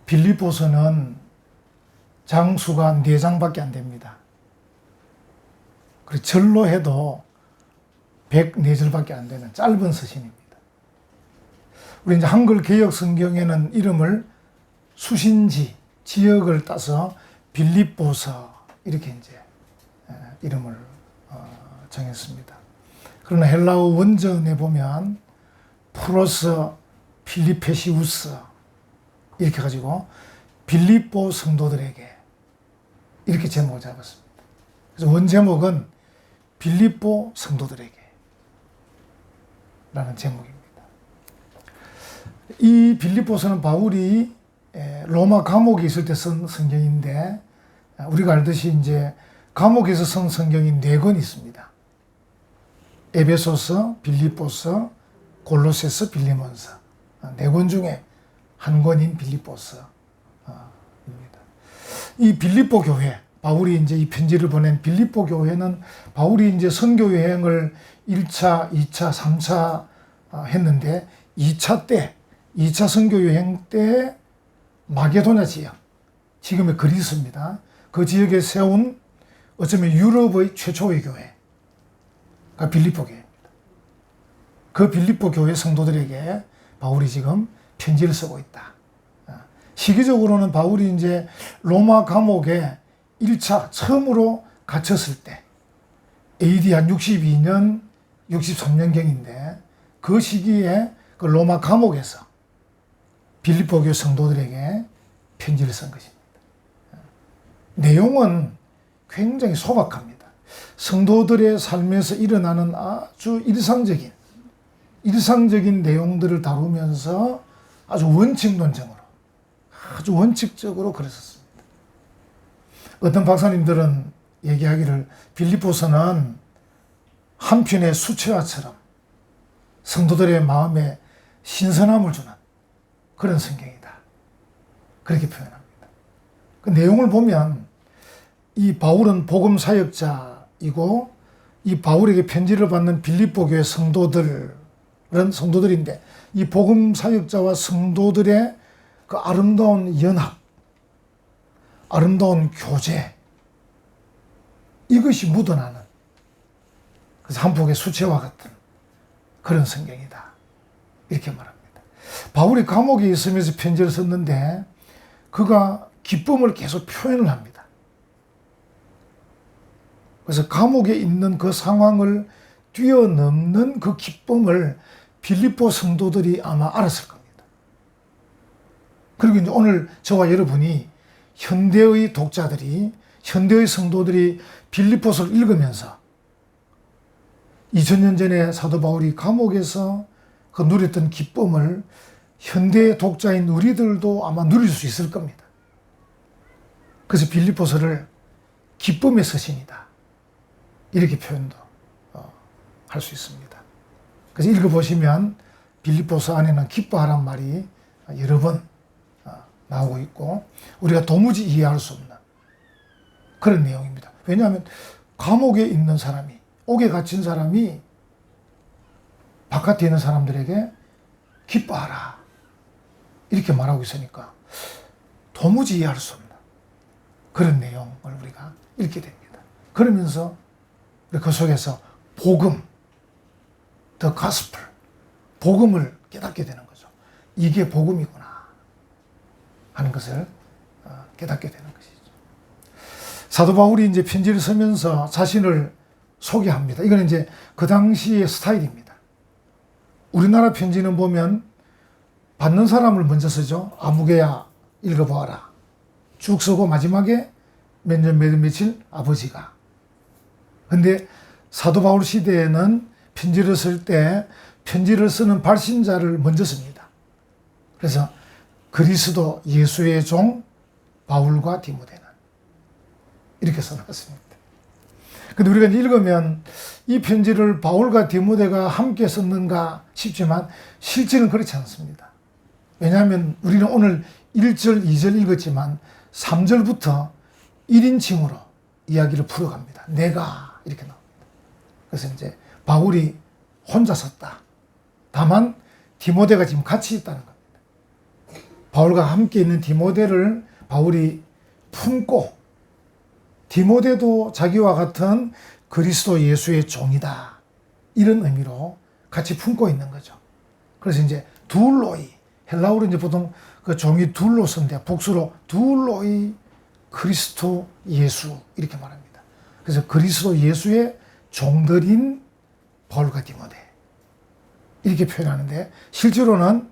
빌립보서는 장수가 4장밖에 안 됩니다. 그리고 절로 해도 104절밖에 안 되는 짧은 서신입니다. 우리 이제 한글 개역 성경에는 이름을 수신지, 지역을 따서 빌립보서 이렇게 이제 이름을 정했습니다. 그러나 헬라어 원전에 보면 프로서 필리페시우스 이렇게 가지고 빌립보 성도들에게 이렇게 제목을 잡았습니다. 그래서 원제목은 빌립보 성도들에게 라는 제목입니다. 이 빌립보서는 바울이 로마 감옥에 있을 때 쓴 성경인데, 우리가 알듯이 이제 감옥에서 쓴 성경이 4권 있습니다. 에베소서, 빌립보서, 골로새서, 빌레몬서. 4권 중에 한 권인 빌립보서입니다. 이 빌립보 교회, 바울이 이제 이 편지를 보낸 빌립보 교회는 바울이 이제 선교 여행을 1차, 2차, 3차 했는데 2차 선교 여행 때 마게도냐 지역, 지금의 그리스입니다. 그 지역에 세운 어쩌면 유럽의 최초의 교회가 빌립보 교회입니다. 그 빌립보 교회 성도들에게 바울이 지금 편지를 쓰고 있다. 시기적으로는 바울이 이제 로마 감옥에 1차 처음으로 갇혔을 때 AD 한 62년, 63년경인데 그 시기에 그 로마 감옥에서 빌립보 교회 성도들에게 편지를 쓴 것입니다. 내용은 굉장히 소박합니다. 성도들의 삶에서 일어나는 아주 일상적인 내용들을 다루면서 아주 원칙론적으로, 아주 원칙적으로 그랬었습니다. 어떤 박사님들은 얘기하기를 빌립보서는 한편의 수채화처럼 성도들의 마음에 신선함을 주는 그런 성경이다. 그렇게 표현합니다. 그 내용을 보면 이 바울은 복음 사역자이고 이 바울에게 편지를 받는 빌립보 교회 성도들은 성도들인데 이 복음 사역자와 성도들의 그 아름다운 연합, 아름다운 교제, 이것이 묻어나는, 그래서 한 폭의 수채화 같은 그런 성경이다. 이렇게 말합니다. 바울이 감옥에 있으면서 편지를 썼는데 그가 기쁨을 계속 표현을 합니다. 그래서 감옥에 있는 그 상황을 뛰어넘는 그 기쁨을 빌립보 성도들이 아마 알았을 겁니다. 그리고 이제 오늘 저와 여러분이 현대의 독자들이, 현대의 성도들이 빌립보서를 읽으면서 2000년 전에 사도 바울이 감옥에서 그 누렸던 기쁨을 현대 독자인 우리들도 아마 누릴 수 있을 겁니다. 그래서 빌립보서를 기쁨의 서신이다. 이렇게 표현도 할 수 있습니다. 그래서 읽어보시면 빌립보서 안에는 기뻐하란 말이 여러 번 나오고 있고 우리가 도무지 이해할 수 없는 그런 내용입니다. 왜냐하면 감옥에 있는 사람이, 옥에 갇힌 사람이 바깥에 있는 사람들에게 기뻐하라 이렇게 말하고 있으니까 도무지 이해할 수 없는 그런 내용을 우리가 읽게 됩니다. 그러면서 우리 그 속에서 복음, the gospel, 복음을 깨닫게 되는 거죠. 이게 복음이구나 하는 것을 깨닫게 되는 것이죠. 사도 바울이 이제 편지를 쓰면서 자신을 소개합니다. 이건 이제 그 당시의 스타일입니다. 우리나라 편지는 보면 받는 사람을 먼저 쓰죠. 아무개야 읽어보아라. 쭉 쓰고 마지막에 몇 년 몇 며칠 아버지가. 근데 사도 바울 시대에는 편지를 쓸 때 편지를 쓰는 발신자를 먼저 씁니다. 그래서 그리스도 예수의 종 바울과 디모데는 이렇게 써놨습니다. 근데 우리가 읽으면 이 편지를 바울과 디모데가 함께 썼는가 싶지만 실제는 그렇지 않습니다. 왜냐하면 우리는 오늘 1절, 2절 읽었지만 3절부터 1인칭으로 이야기를 풀어갑니다. 내가 이렇게 나옵니다. 그래서 이제 바울이 혼자 썼다. 다만 디모데가 지금 같이 있다는 겁니다. 바울과 함께 있는 디모데를 바울이 품고 디모데도 자기와 같은 그리스도 예수의 종이다. 이런 의미로 같이 품고 있는 거죠. 그래서 이제 둘로이, 헬라어로 이제 보통 그 종이 둘로 쓴데 복수로 둘로이 그리스도 예수 이렇게 말합니다. 그래서 그리스도 예수의 종들인 바울과 디모데 이렇게 표현하는데 실제로는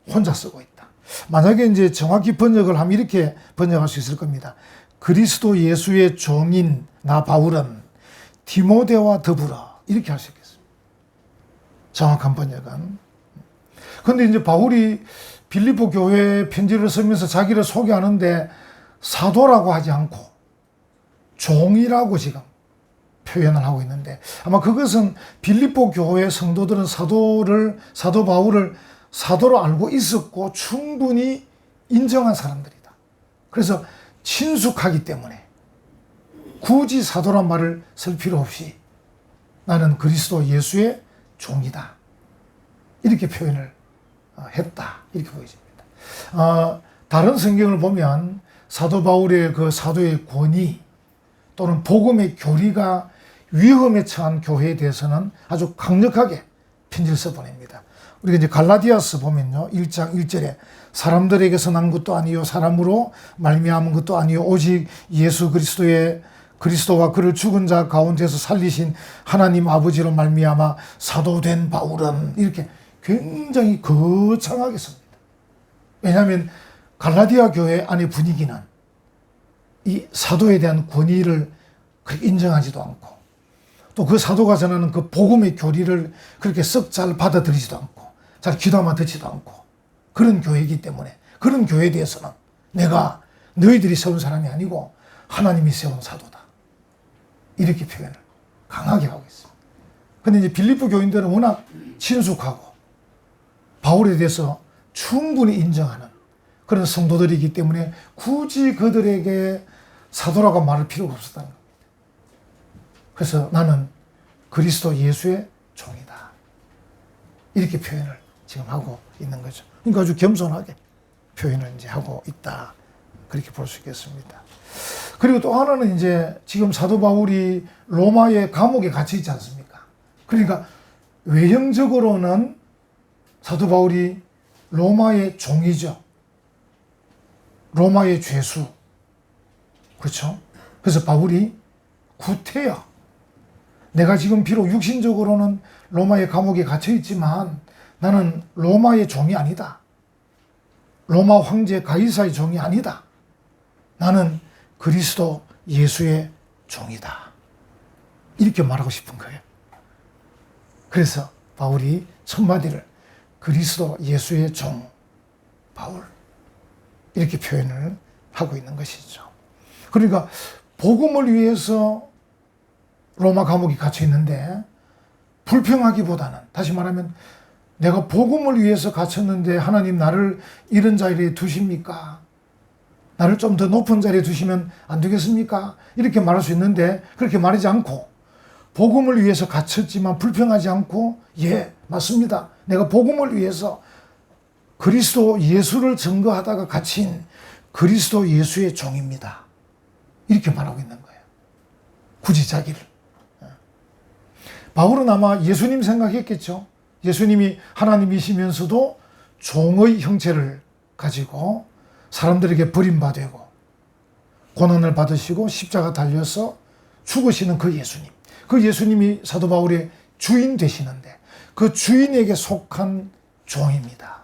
혼자 쓰고 있다. 만약에 이제 정확히 번역을 하면 이렇게 번역할 수 있을 겁니다. 그리스도 예수의 종인 나 바울은 디모데와 더불어 이렇게 할 수 있겠습니다. 정확한 번역은. 근데 이제 바울이 빌립보 교회 편지를 쓰면서 자기를 소개하는데 사도라고 하지 않고 종이라고 지금 표현을 하고 있는데 아마 그것은 빌립보 교회 성도들은 사도 바울을 사도로 알고 있었고 충분히 인정한 사람들이다. 그래서 친숙하기 때문에 굳이 사도란 말을 쓸 필요 없이 나는 그리스도 예수의 종이다. 이렇게 표현을 했다. 이렇게 보여집니다. 다른 성경을 보면 사도 바울의 그 사도의 권위 또는 복음의 교리가 위험에 처한 교회에 대해서는 아주 강력하게 편지를 써보냅니다. 우리가 이제 갈라디아서 보면요. 1장 1절에 사람들에게서 난 것도 아니요 사람으로 말미암은 것도 아니요 오직 예수 그리스도와 그를 죽은 자 가운데서 살리신 하나님 아버지로 말미암아 사도된 바울은 이렇게 굉장히 거창하게 씁니다. 왜냐하면 갈라디아 교회 안의 분위기는 이 사도에 대한 권위를 그렇게 인정하지도 않고 또 그 사도가 전하는 그 복음의 교리를 그렇게 썩 잘 받아들이지도 않고 잘 귀담아 듣지도 않고 그런 교회이기 때문에 그런 교회에 대해서는 내가 너희들이 세운 사람이 아니고 하나님이 세운 사도다. 이렇게 표현을 강하게 하고 있습니다. 근데 이제 빌립보 교인들은 워낙 친숙하고 바울에 대해서 충분히 인정하는 그런 성도들이기 때문에 굳이 그들에게 사도라고 말할 필요가 없었다는 겁니다. 그래서 나는 그리스도 예수의 종이다. 이렇게 표현을 지금 하고 있는 거죠. 그러니까 아주 겸손하게 표현을 이제 하고 있다. 그렇게 볼 수 있겠습니다. 그리고 또 하나는 이제 지금 사도 바울이 로마의 감옥에 갇혀 있지 않습니까? 그러니까 외형적으로는 사도 바울이 로마의 종이죠. 로마의 죄수. 그렇죠? 그래서 바울이 구태여. 내가 지금 비록 육신적으로는 로마의 감옥에 갇혀 있지만 나는 로마의 종이 아니다. 로마 황제 가이사의 종이 아니다. 나는 그리스도 예수의 종이다. 이렇게 말하고 싶은 거예요. 그래서 바울이 첫 마디를 그리스도 예수의 종 바울 이렇게 표현을 하고 있는 것이죠. 그러니까 복음을 위해서 로마 감옥에 갇혀 있는데 불평하기보다는 다시 말하면 내가 복음을 위해서 갇혔는데 하나님 나를 이런 자리에 두십니까? 나를 좀 더 높은 자리에 두시면 안 되겠습니까? 이렇게 말할 수 있는데 그렇게 말하지 않고 복음을 위해서 갇혔지만 불평하지 않고 예 맞습니다. 내가 복음을 위해서 그리스도 예수를 증거하다가 갇힌 그리스도 예수의 종입니다. 이렇게 말하고 있는 거예요. 굳이 자기를. 바울은 아마 예수님 생각했겠죠. 예수님이 하나님이시면서도 종의 형체를 가지고 사람들에게 버림받고 고난을 받으시고 십자가 달려서 죽으시는 그 예수님. 그 예수님이 사도 바울의 주인 되시는데 그 주인에게 속한 종입니다.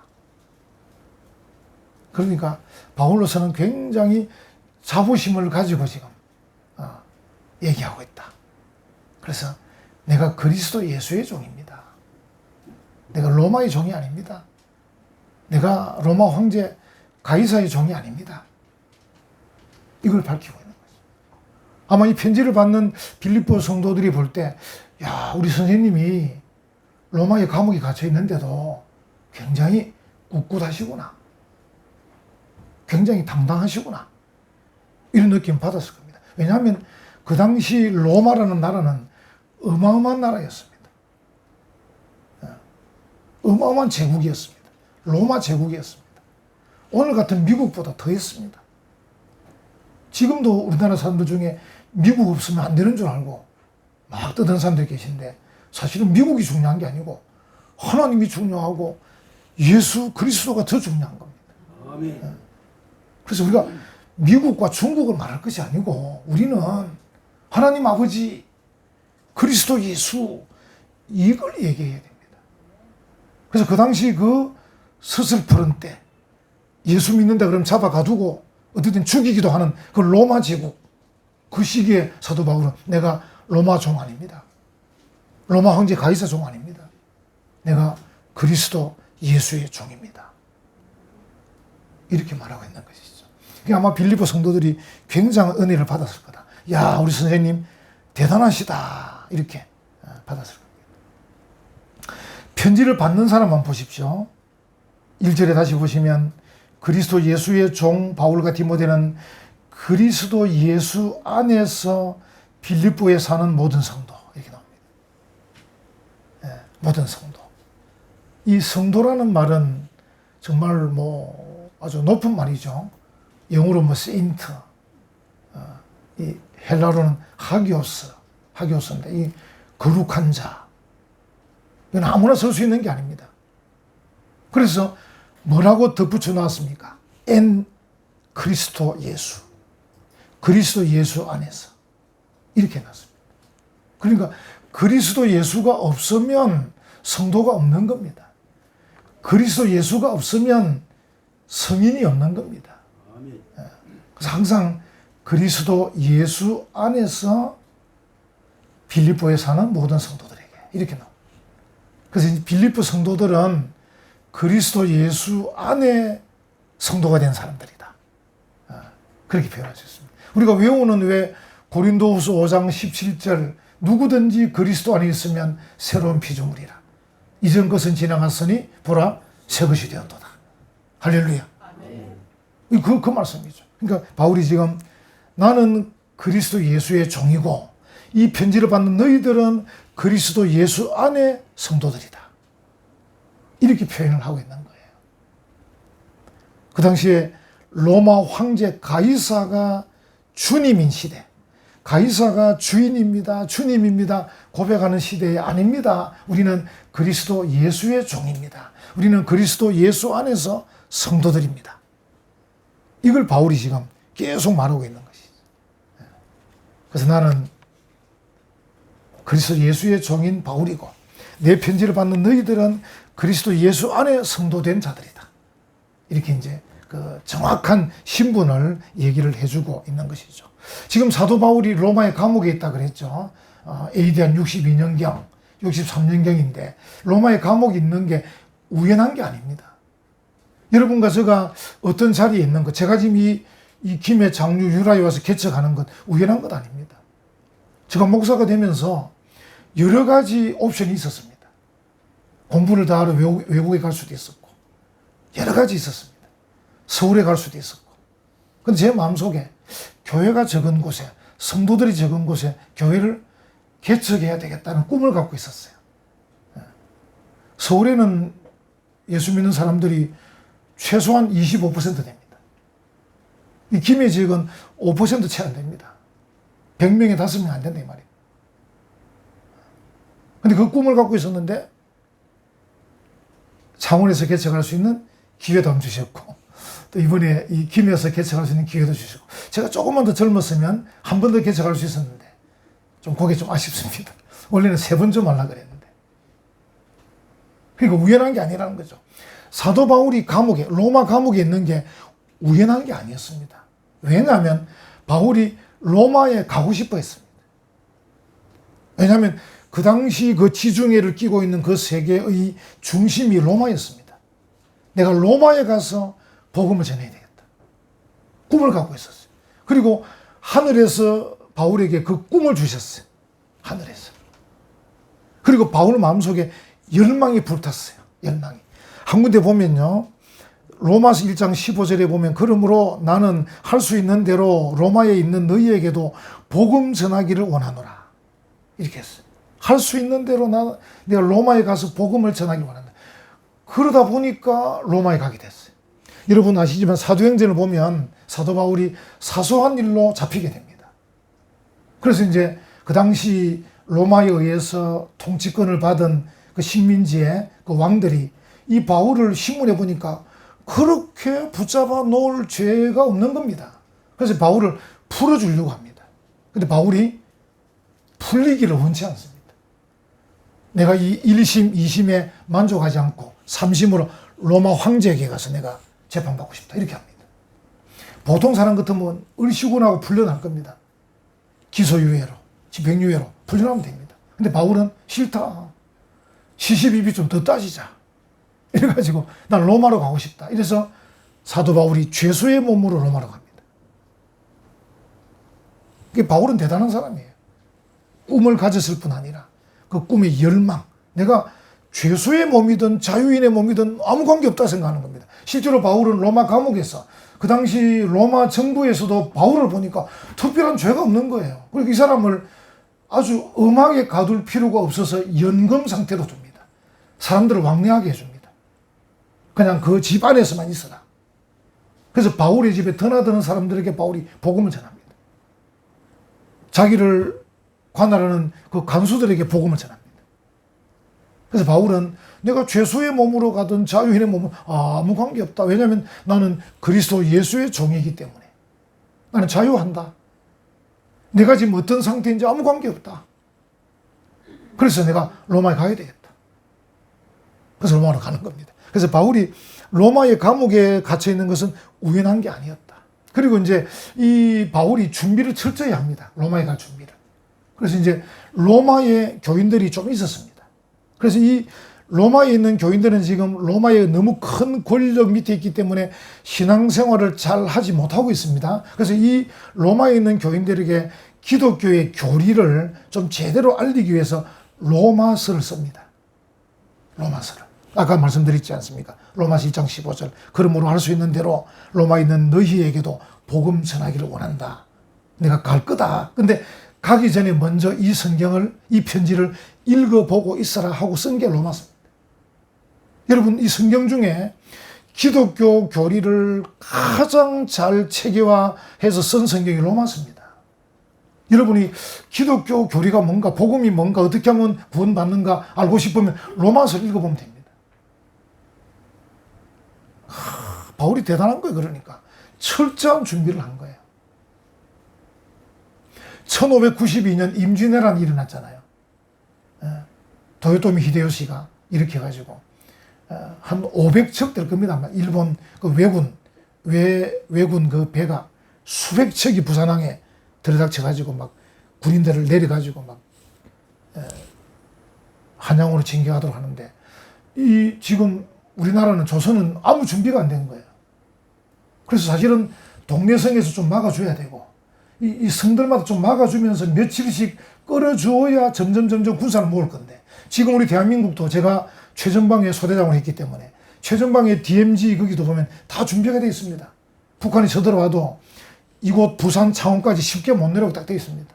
그러니까 바울로서는 굉장히 자부심을 가지고 지금 얘기하고 있다. 그래서 내가 그리스도 예수의 종입니다. 내가 로마의 종이 아닙니다. 내가 로마 황제 가이사의 종이 아닙니다. 이걸 밝히고 있는 거죠. 아마 이 편지를 받는 빌립보 성도들이 볼 때, 야, 우리 선생님이 로마의 감옥에 갇혀 있는데도 굉장히 꿋꿋하시구나. 굉장히 당당하시구나. 이런 느낌 받았을 겁니다. 왜냐하면 그 당시 로마라는 나라는 어마어마한 나라였습니다. 어마어마한 제국이었습니다. 로마 제국이었습니다. 오늘 같은 미국보다 더했습니다. 지금도 우리나라 사람들 중에 미국 없으면 안 되는 줄 알고 막 떠드는 사람들이 계신데, 사실은 미국이 중요한 게 아니고 하나님이 중요하고 예수 그리스도가 더 중요한 겁니다. 아멘. 그래서 우리가 미국과 중국을 말할 것이 아니고 우리는 하나님 아버지, 그리스도 예수, 이걸 얘기해야 됩니다. 그래서 그 당시 그 서슬푸른 때 예수 믿는다 그러면 잡아 가두고 어쨌든 죽이기도 하는 그 로마 제국, 그 시기에 사도 바울은 내가 로마 종 아닙니다. 로마 황제 가이사 종 아닙니다. 내가 그리스도 예수의 종입니다. 이렇게 말하고 있는 것이죠. 아마 빌립보 성도들이 굉장한 은혜를 받았을 거다. 야, 우리 선생님 대단하시다. 이렇게 받았을 겁니다. 편지를 받는 사람만 보십시오. 1절에 다시 보시면 그리스도 예수의 종 바울과 디모데는 그리스도 예수 안에서 빌립보에 사는 모든 성도, 이렇게 나옵니다. 네, 모든 성도. 이 성도라는 말은 정말 아주 높은 말이죠. 영어로 세인트, 이 헬라로는 하기오스인데, 이 거룩한 자. 이건 아무나 쓸 수 있는 게 아닙니다. 그래서 뭐라고 덧붙여 놨습니까? 엔 그리스도 예수. 그리스도 예수 안에서. 이렇게 해놨습니다. 그러니까 그리스도 예수가 없으면 성도가 없는 겁니다. 그리스도 예수가 없으면 성인이 없는 겁니다. 그래서 항상 그리스도 예수 안에서 빌립보에 사는 모든 성도들에게 이렇게 나옵니다. 그래서 빌립보 성도들은 그리스도 예수 안에 성도가 된 사람들이다. 그렇게 표현할 수 있습니다. 우리가 외우는 왜 고린도후서 5장 17절 누구든지 그리스도 안에 있으면 새로운 피조물이라. 이전 것은 지나갔으니 보라 새 것이 되었도다. 할렐루야. 그 말씀이죠. 그러니까 바울이 지금 나는 그리스도 예수의 종이고 이 편지를 받는 너희들은 그리스도 예수 안에 성도들이다. 이렇게 표현을 하고 있는 거예요. 그 당시에 로마 황제 가이사가 주님인 시대, 가이사가 주인입니다, 주님입니다 고백하는 시대에 아닙니다. 우리는 그리스도 예수의 종입니다. 우리는 그리스도 예수 안에서 성도들입니다. 이걸 바울이 지금 계속 말하고 있는 것이죠. 그래서 나는 그리스도 예수의 종인 바울이고 내 편지를 받는 너희들은 그리스도 예수 안에 성도된 자들이다. 이렇게 이제 그 정확한 신분을 얘기를 해주고 있는 것이죠. 지금 사도 바울이 로마의 감옥에 있다 그랬죠. AD 한 62년경, 63년경인데 로마의 감옥에 있는 게 우연한 게 아닙니다. 여러분과 제가 어떤 자리에 있는 것, 제가 지금 이 김해 장류 유라에 와서 개척하는 것 우연한 것 아닙니다. 제가 목사가 되면서 여러 가지 옵션이 있었습니다. 공부를 다 하러 외국에 갈 수도 있었고 여러 가지 있었습니다. 서울에 갈 수도 있었고. 근데 제 마음속에 교회가 적은 곳에, 성도들이 적은 곳에 교회를 개척해야 되겠다는 꿈을 갖고 있었어요. 서울에는 예수 믿는 사람들이 최소한 25% 됩니다. 이 김해 지역은 5% 채 안 됩니다. 100명에 5명 안 된다 이 말이에요. 근데 그 꿈을 갖고 있었는데 창원에서 개척할 수 있는 기회도 한번 주셨고 또 이번에 이 김해에서 개척할 수 있는 기회도 주시고 제가 조금만 더 젊었으면 한 번 더 개척할 수 있었는데 좀 그게 좀 아쉽습니다. 원래는 3번 좀 하려고 그랬는데. 그러니까 우연한 게 아니라는 거죠. 사도 바울이 감옥에, 로마 감옥에 있는 게 우연한 게 아니었습니다. 왜냐하면 바울이 로마에 가고 싶어 했습니다. 왜냐하면 그 당시 그 지중해를 끼고 있는 그 세계의 중심이 로마였습니다. 내가 로마에 가서 복음을 전해야 되겠다. 꿈을 갖고 있었어요. 그리고 하늘에서 바울에게 그 꿈을 주셨어요. 하늘에서. 그리고 바울 마음속에 열망이 불탔어요. 열망이. 한 군데 보면요. 로마서 1장 15절에 보면 그러므로 나는 할 수 있는 대로 로마에 있는 너희에게도 복음 전하기를 원하노라. 이렇게 했어요. 할 수 있는 대로 내가 로마에 가서 복음을 전하기 원한다. 그러다 보니까 로마에 가게 됐어요. 여러분 아시지만 사도행전을 보면 사도 바울이 사소한 일로 잡히게 됩니다. 그래서 이제 그 당시 로마에 의해서 통치권을 받은 그 식민지의 그 왕들이 이 바울을 신문해 보니까 그렇게 붙잡아 놓을 죄가 없는 겁니다. 그래서 바울을 풀어주려고 합니다. 근데 바울이 풀리기를 원치 않습니다. 내가 이 1심, 2심에 만족하지 않고 3심으로 로마 황제에게 가서 내가 재판받고 싶다. 이렇게 합니다. 보통 사람 같으면 을시군하고 풀려날 겁니다. 기소유예로, 집행유예로 풀려나면 됩니다. 근데 바울은 싫다. 시시비비 좀 더 따지자. 이래가지고 난 로마로 가고 싶다. 이래서 사도 바울이 죄수의 몸으로 로마로 갑니다. 바울은 대단한 사람이에요. 꿈을 가졌을 뿐 아니라 그 꿈의 열망. 내가 죄수의 몸이든 자유인의 몸이든 아무 관계없다 생각하는 겁니다. 실제로 바울은 로마 감옥에서 그 당시 로마 정부에서도 바울을 보니까 특별한 죄가 없는 거예요. 그리고 이 사람을 아주 엄하게 가둘 필요가 없어서 연금 상태로 둡니다. 사람들을 왕래하게 해줍니다. 그냥 그 집 안에서만 있어라. 그래서 바울의 집에 드나드는 사람들에게 바울이 복음을 전합니다. 자기를 관할하는 그 간수들에게 복음을 전합니다. 그래서 바울은 내가 죄수의 몸으로 가든 자유인의 몸으로 아무 관계없다. 왜냐하면 나는 그리스도 예수의 종이기 때문에 나는 자유한다. 내가 지금 어떤 상태인지 아무 관계없다. 그래서 내가 로마에 가야 되겠다. 그래서 로마로 가는 겁니다. 그래서 바울이 로마의 감옥에 갇혀 있는 것은 우연한 게 아니었다. 그리고 이제 이 바울이 준비를 철저히 합니다. 로마에 갈 준비를. 그래서 이제 로마의 교인들이 좀 있었습니다. 그래서 이 로마에 있는 교인들은 지금 로마의 너무 큰 권력 밑에 있기 때문에 신앙생활을 잘 하지 못하고 있습니다. 그래서 이 로마에 있는 교인들에게 기독교의 교리를 좀 제대로 알리기 위해서 로마서를 씁니다. 로마서를. 아까 말씀드렸지 않습니까? 로마서 2장 15절. 그러므로 할 수 있는 대로 로마에 있는 너희에게도 복음 전하기를 원한다. 내가 갈 거다. 근데 가기 전에 먼저 이 성경을, 이 편지를 읽어보고 있어라 하고 쓴 게 로마서입니다. 여러분, 이 성경 중에 기독교 교리를 가장 잘 체계화해서 쓴 성경이 로마서입니다. 여러분이 기독교 교리가 뭔가, 복음이 뭔가, 어떻게 하면 구원받는가 알고 싶으면 로마서 읽어보면 됩니다. 바울이 대단한 거예요. 그러니까 철저한 준비를 한 거예요. 1592년 임진왜란이 일어났잖아요. 도요토미 히데요시가 이렇게 해가지고 한 500척 될 겁니다. 아마 일본 그 왜군 그 배가 수백 척이 부산항에 들이닥쳐가지고 막 군인들을 내려가지고 막 한양으로 진격하도록 하는데 이 지금 우리나라는 조선은 아무 준비가 안 된 거예요. 그래서 사실은 동래성에서 좀 막아줘야 되고 이 성들마다 좀 막아주면서 며칠씩 끌어주어야 점점 군사를 모을 건데 지금 우리 대한민국도 제가 최전방에 소대장을 했기 때문에 최전방에 DMZ 거기도 보면 다 준비가 되어 있습니다. 북한이 쳐들어와도 이곳 부산 창원까지 쉽게 못 내려오고 딱 되어 있습니다.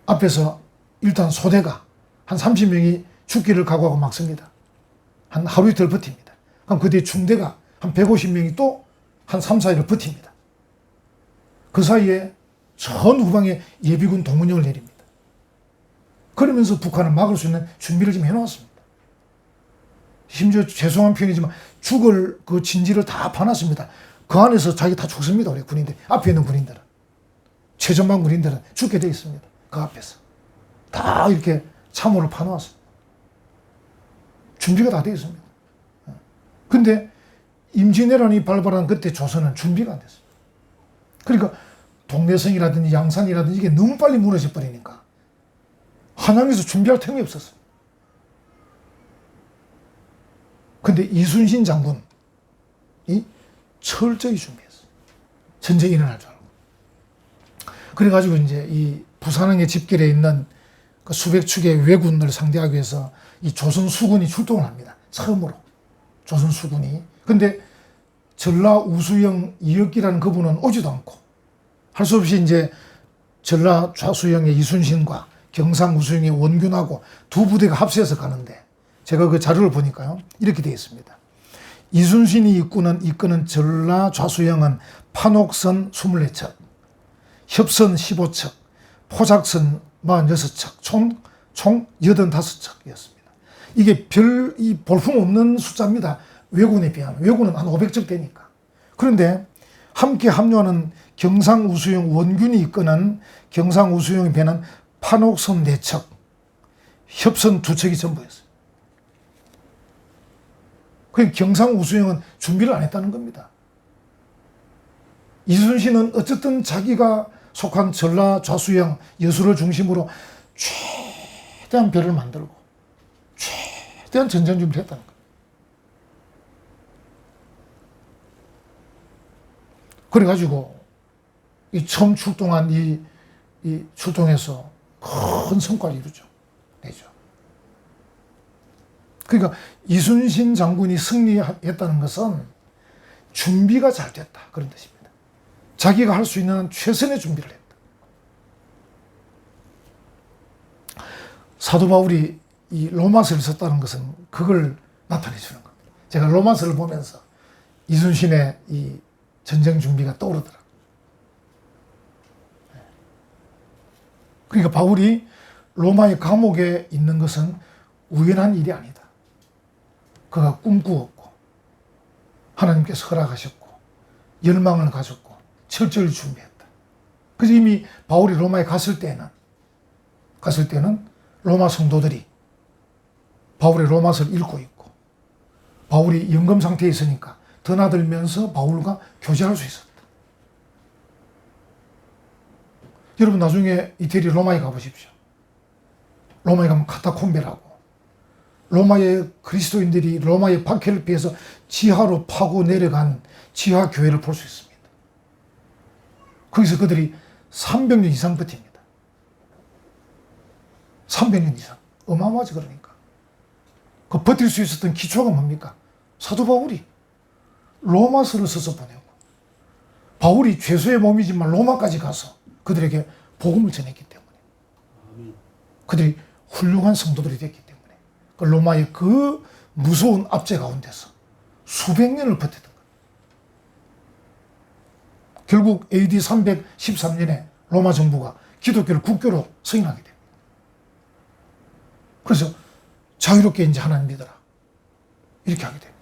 앞에서 일단 소대가 한 30명이 죽기를 각오하고 막습니다. 한 하루 이틀 버팁니다. 그럼 그 뒤에 중대가 한 150명이 또 한 3, 4일을 버팁니다. 그 사이에 전 후방에 예비군 동문령을 내립니다. 그러면서 북한을 막을 수 있는 준비를 좀 해놓았습니다. 심지어 죄송한 표현이지만 죽을 그 진지를 다 파놨습니다. 그 안에서 자기 다 죽습니다. 우리 군인들. 앞에 있는 군인들은. 최전방 군인들은 죽게 되어 있습니다. 그 앞에서. 다 이렇게 참호를 파놓았습니다. 준비가 다 되어 있습니다. 근데 임진왜란이 발발한 그때 조선은 준비가 안 됐어요. 그러니까 동래성이라든지 양산이라든지 이게 너무 빨리 무너져 버리니까 한양에서 준비할 틈이 없었어요. 근데 이순신 장군이 철저히 준비했어요. 전쟁이 일어날 줄 알고. 그래가지고 이제 이 부산항에 집결해 있는 그 수백 축의 왜군을 상대하기 위해서 이 조선 수군이 출동을 합니다. 처음으로. 조선 수군이. 근데 전라 우수영 이혁기라는 그분은 오지도 않고 할 수 없이 이제 전라 좌수영의 이순신과 경상 우수영의 원균하고 두 부대가 합세해서 가는데 제가 그 자료를 보니까요. 이렇게 되어 있습니다. 이순신이 이끄는 전라 좌수영은 판옥선 24척, 협선 15척, 포작선 46척, 총 85척이었습니다. 이게 이 볼품없는 숫자입니다. 왜군에 비하면. 왜군은 한 500척 되니까. 그런데 함께 합류하는 경상우수용 원균이 이끄는 경상우수용의 배는 판옥선 4척, 협선 2척이 전부였어요. 그 경상우수용은 준비를 안 했다는 겁니다. 이순신은 어쨌든 자기가 속한 전라 좌수영 여수를 중심으로 최대한 배를 만들고 최대한 전쟁 준비를 했다는 거예요. 그래가지고 이 처음 출동한 이 출동에서 큰 성과를 이루죠. 내죠. 그러니까 이순신 장군이 승리했다는 것은 준비가 잘 됐다. 그런 뜻입니다. 자기가 할 수 있는 최선의 준비를 했다. 사도 바울이 이 로마서를 썼다는 것은 그걸 나타내 주는 겁니다. 제가 로마서를 보면서 이순신의 이 전쟁 준비가 떠오르더라고요. 그러니까 바울이 로마의 감옥에 있는 것은 우연한 일이 아니다. 그가 꿈꾸었고 하나님께서 허락하셨고 열망을 가졌고 철저히 준비했다. 그래서 이미 바울이 로마에 갔을 때는 로마 성도들이 바울의 로마서를 읽고 있고 바울이 연금 상태에 있으니까 드나들면서 바울과 교제할 수 있었다. 여러분 나중에 이태리 로마에 가보십시오. 로마에 가면 카타콤베라고 로마의 그리스도인들이 로마의 박해를 피해서 지하로 파고 내려간 지하 교회를 볼 수 있습니다. 거기서 그들이 300년 이상 버팁니다. 300년 이상. 어마어마하지 그러니까. 그 버틸 수 있었던 기초가 뭡니까? 사도 바울이 로마서를 써서 보내고 바울이 죄수의 몸이지만 로마까지 가서 그들에게 복음을 전했기 때문에 그들이 훌륭한 성도들이 됐기 때문에 그 로마의 그 무서운 압제 가운데서 수백 년을 버텼던 거예요. 결국 AD 313년에 로마 정부가 기독교를 국교로 승인하게 됩니다. 그래서 자유롭게 이제 하나님 믿어라 이렇게 하게 됩니다.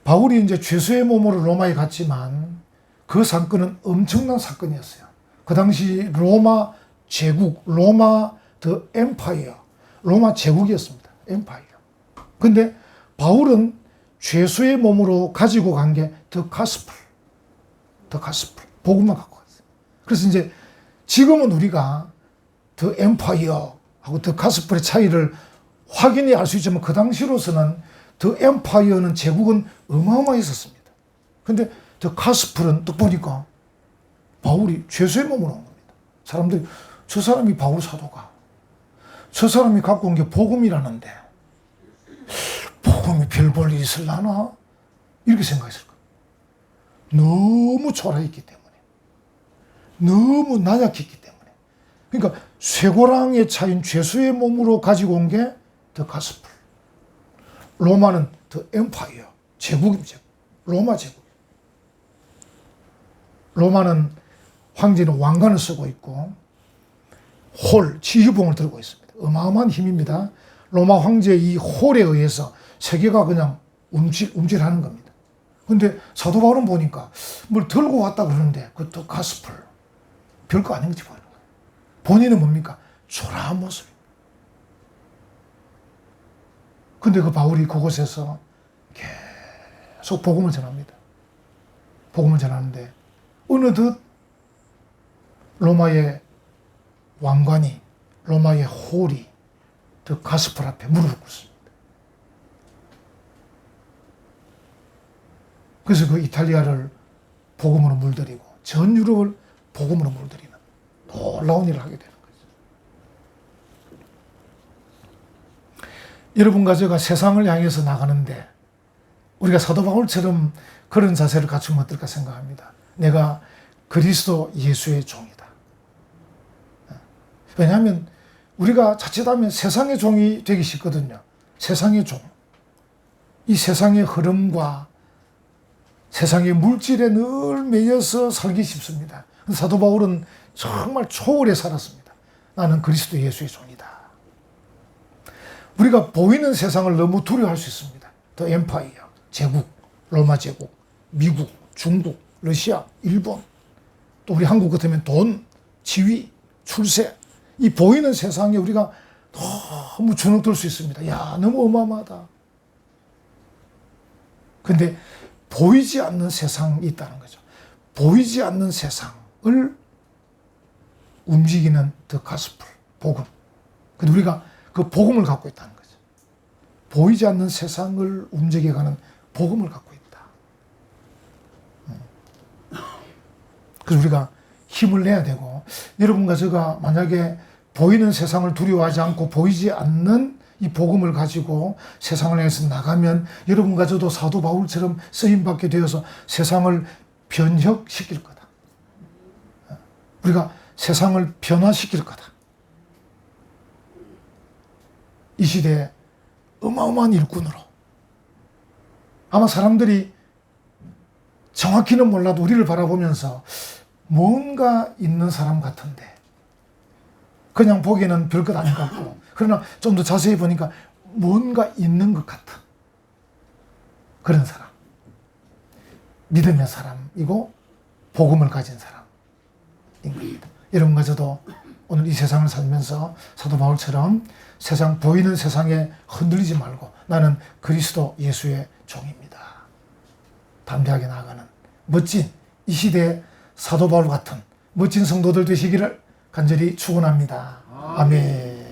바울이 이제 죄수의 몸으로 로마에 갔지만 그 사건은 엄청난 사건이었어요. 그 당시 로마 제국, 로마 더 엠파이어, 로마 제국이었습니다. 엠파이어. 근데 바울은 죄수의 몸으로 가지고 간 게 더 가스플, 복음만 갖고 갔어요. 그래서 이제 지금은 우리가 더 엠파이어하고 더 가스플의 차이를 확연히 알 수 있지만 그 당시로서는 더 엠파이어는 제국은 어마어마했었습니다. 근데 더 가스플은 또 보니까 바울이 죄수의 몸으로 온 겁니다. 사람들이 저 사람이 바울 사도가 저 사람이 갖고 온 게 복음이라는데 복음이 별 볼 일이 있을라나? 이렇게 생각했을 거예요. 너무 초라했기 때문에 너무 나약했기 때문에 그러니까 쇠고랑의 차인 죄수의 몸으로 가지고 온 게 더 가스플 로마는 더 엠파이어 제국입니다. 로마 제국 로마는 황제는 왕관을 쓰고 있고 홀, 지휘봉을 들고 있습니다. 어마어마한 힘입니다. 로마 황제의 이 홀에 의해서 세계가 그냥 움찔하는 겁니다. 근데 사도 바울은 보니까 뭘 들고 왔다 그러는데 그것도 가스플 별거 아닌 것이 보이는 거예요. 본인은 뭡니까? 초라한 모습입니다. 근데 그 바울이 그곳에서 계속 복음을 전합니다. 복음을 전하는데 어느덧 로마의 왕관이 로마의 홀이 더 가스플 앞에 무릎을 꿇습니다. 그래서 그 이탈리아를 복음으로 물들이고 전 유럽을 복음으로 물들이는 놀라운 일을 하게 되는 거죠. 여러분과 제가 세상을 향해서 나가는데 우리가 사도 바울처럼 그런 자세를 갖추면 어떨까 생각합니다. 내가 그리스도 예수의 종이다. 왜냐하면 우리가 자칫하면 세상의 종이 되기 쉽거든요. 세상의 종. 이 세상의 흐름과 세상의 물질에 늘 매여서 살기 쉽습니다. 사도 바울은 정말 초월해 살았습니다. 나는 그리스도 예수의 종이다. 우리가 보이는 세상을 너무 두려워할 수 있습니다. 더 엠파이어, 제국, 로마 제국, 미국, 중국, 러시아, 일본, 또 우리 한국 같으면 돈, 지위, 출세, 이 보이는 세상에 우리가 너무 주눅들 수 있습니다. 야, 너무 어마어마하다. 근데 보이지 않는 세상이 있다는 거죠. 보이지 않는 세상을 움직이는 더 가스풀, 복음. 근데 우리가 그 복음을 갖고 있다는 거죠. 보이지 않는 세상을 움직여가는 복음을 갖고 있다. 그래서 우리가 힘을 내야 되고, 여러분과 제가 만약에 보이는 세상을 두려워하지 않고 보이지 않는 이 복음을 가지고 세상을 향해서 나가면 여러분과 저도 사도 바울처럼 쓰임받게 되어서 세상을 변혁시킬 거다. 우리가 세상을 변화시킬 거다. 이 시대에 어마어마한 일꾼으로. 아마 사람들이 정확히는 몰라도 우리를 바라보면서 뭔가 있는 사람 같은데, 그냥 보기에는 별것 아닌 것 같고, 그러나 좀 더 자세히 보니까 뭔가 있는 것 같은 그런 사람. 믿음의 사람이고 복음을 가진 사람인 겁니다. 여러분과 저도 오늘 이 세상을 살면서 사도 바울처럼 세상, 보이는 세상에 흔들리지 말고 나는 그리스도 예수의 종입니다. 담대하게 나아가는 멋진 이 시대의 사도 바울 같은 멋진 성도들 되시기를 간절히 축원합니다. 아멘.